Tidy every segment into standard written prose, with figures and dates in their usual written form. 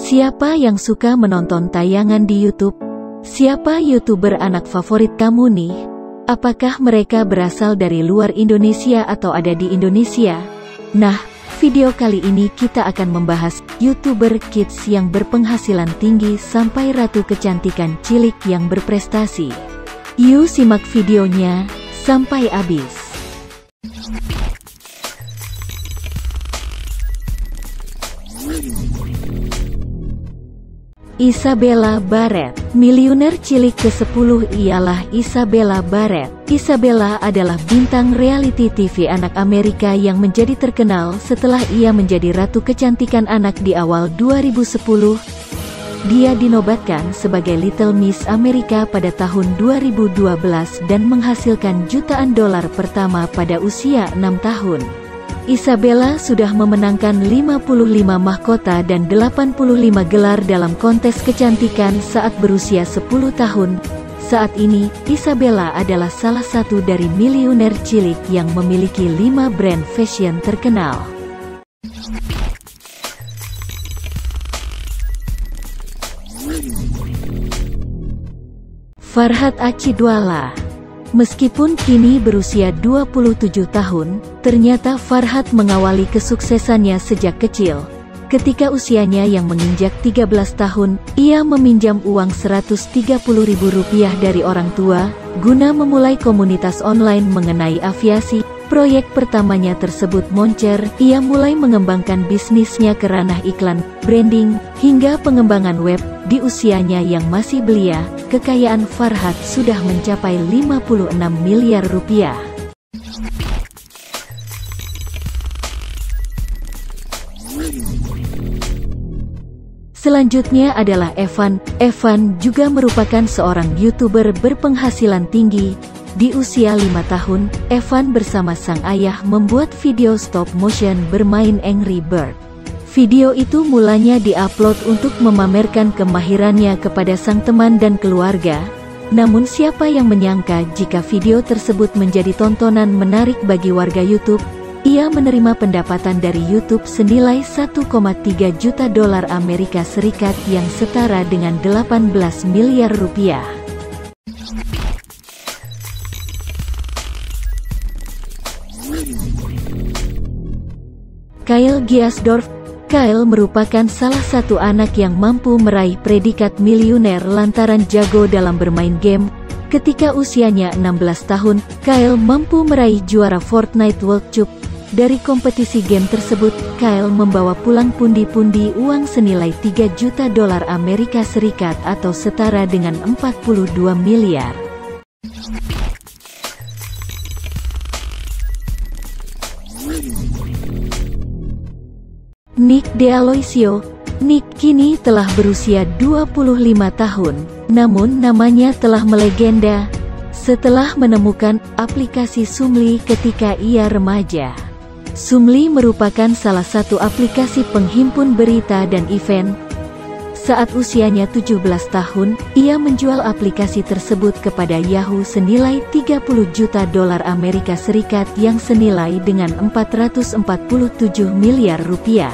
Siapa yang suka menonton tayangan di YouTube? Siapa YouTuber anak favorit kamu nih? Apakah mereka berasal dari luar Indonesia atau ada di Indonesia? Nah, video kali ini kita akan membahas YouTuber kids yang berpenghasilan tinggi sampai ratu kecantikan cilik yang berprestasi. Yuk simak videonya sampai habis. Isabella Barrett. Miliuner cilik ke-10 ialah Isabella Barrett. Isabella adalah bintang reality TV anak Amerika yang menjadi terkenal setelah ia menjadi ratu kecantikan anak di awal 2010. Dia dinobatkan sebagai Little Miss Amerika pada tahun 2012 dan menghasilkan jutaan dolar pertama pada usia 6 tahun. Isabella sudah memenangkan 55 mahkota dan 85 gelar dalam kontes kecantikan saat berusia 10 tahun. Saat ini, Isabella adalah salah satu dari miliuner cilik yang memiliki 5 brand fashion terkenal. Farhat Acidwala. Meskipun kini berusia 27 tahun, ternyata Farhat mengawali kesuksesannya sejak kecil. Ketika usianya yang menginjak 13 tahun, ia meminjam uang Rp130.000 dari orang tua, guna memulai komunitas online mengenai aviasi. Proyek pertamanya tersebut moncer, ia mulai mengembangkan bisnisnya ke ranah iklan, branding, hingga pengembangan web. Di usianya yang masih belia, kekayaan Farhat sudah mencapai 56 miliar rupiah. Selanjutnya adalah Evan. Evan juga merupakan seorang YouTuber berpenghasilan tinggi. Di usia 5 tahun, Evan bersama sang ayah membuat video stop motion bermain Angry Bird. Video itu mulanya diupload untuk memamerkan kemahirannya kepada sang teman dan keluarga. Namun siapa yang menyangka jika video tersebut menjadi tontonan menarik bagi warga YouTube? Ia menerima pendapatan dari YouTube senilai 1,3 juta dolar Amerika Serikat yang setara dengan 18 miliar rupiah. Kyle Giasdorf. Kyle merupakan salah satu anak yang mampu meraih predikat miliuner lantaran jago dalam bermain game. Ketika usianya 16 tahun, Kyle mampu meraih juara Fortnite World Cup. Dari kompetisi game tersebut, Kyle membawa pulang pundi-pundi uang senilai 3 juta dolar Amerika Serikat atau setara dengan 42 miliar. Nick D'Aloisio. Nick kini telah berusia 25 tahun, namun namanya telah melegenda setelah menemukan aplikasi Sumli ketika ia remaja. Sumli merupakan salah satu aplikasi penghimpun berita dan event. Saat usianya 17 tahun, ia menjual aplikasi tersebut kepada Yahoo senilai 30 juta dolar Amerika Serikat yang senilai dengan 447 miliar rupiah.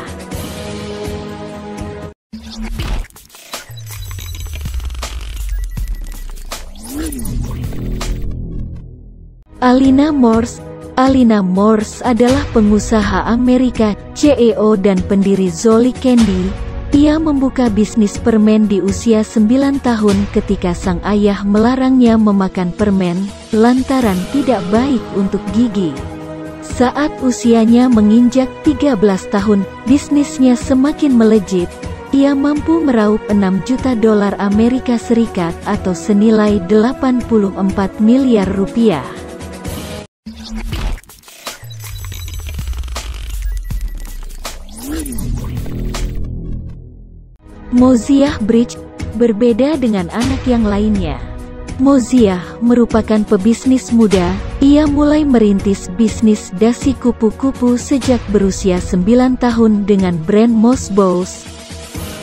Alina Morse. Alina Morse adalah pengusaha Amerika, CEO dan pendiri Zolly Candy. Ia membuka bisnis permen di usia 9 tahun ketika sang ayah melarangnya memakan permen, lantaran tidak baik untuk gigi. Saat usianya menginjak 13 tahun, bisnisnya semakin melejit. Ia mampu meraup 6 juta dolar Amerika Serikat atau senilai 84 miliar rupiah. Moziah Bridge. Berbeda dengan anak yang lainnya, Moziah merupakan pebisnis muda. Ia mulai merintis bisnis dasi kupu-kupu sejak berusia 9 tahun dengan brand Moss Bows.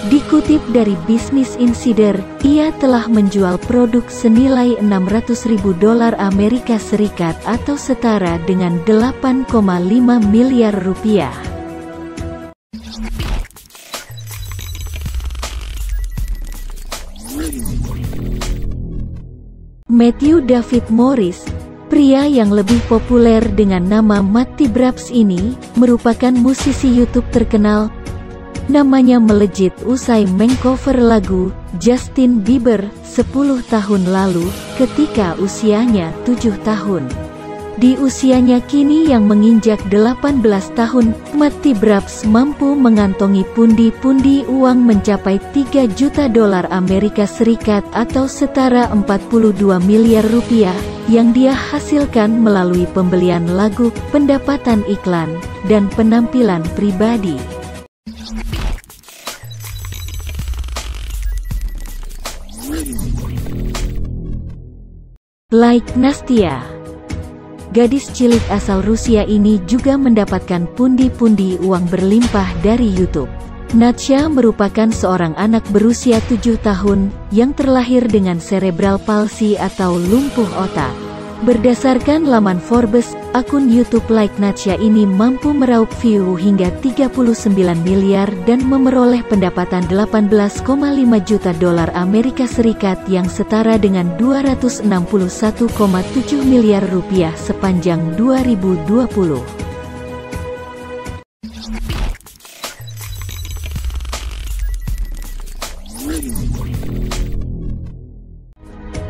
Dikutip dari Business Insider, ia telah menjual produk senilai 600.000 dolar Amerika Serikat atau setara dengan 8,5 miliar rupiah. Matthew David Morris, pria yang lebih populer dengan nama Matty Brabs ini, merupakan musisi YouTube terkenal. Namanya melejit usai mengcover lagu Justin Bieber 10 tahun lalu, ketika usianya 7 tahun. Di usianya kini yang menginjak 18 tahun, Matty Brabs mampu mengantongi pundi-pundi uang mencapai 3 juta dolar Amerika Serikat atau setara 42 miliar rupiah, yang dia hasilkan melalui pembelian lagu, pendapatan iklan, dan penampilan pribadi. Like Nastya. Gadis cilik asal Rusia ini juga mendapatkan pundi-pundi uang berlimpah dari YouTube. Nastya merupakan seorang anak berusia 7 tahun, yang terlahir dengan cerebral palsy atau lumpuh otak. Berdasarkan laman Forbes, akun YouTube Like Nastya ini mampu meraup view hingga 39 miliar dan memeroleh pendapatan 18,5 juta dolar Amerika Serikat yang setara dengan 261,7 miliar rupiah sepanjang 2020.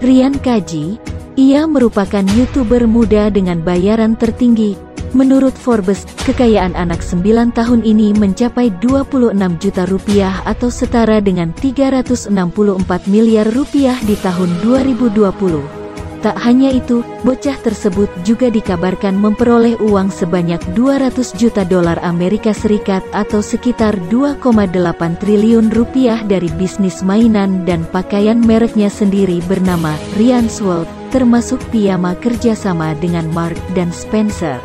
Ryan Kaji, ia merupakan YouTuber muda dengan bayaran tertinggi. Menurut Forbes, kekayaan anak 9 tahun ini mencapai 26 juta rupiah atau setara dengan 364 miliar rupiah di tahun 2020. Tak hanya itu, bocah tersebut juga dikabarkan memperoleh uang sebanyak 200 juta dolar Amerika Serikat atau sekitar 2,8 triliun rupiah dari bisnis mainan dan pakaian mereknya sendiri bernama Ryan's World, termasuk piyama kerjasama dengan Marks dan Spencer.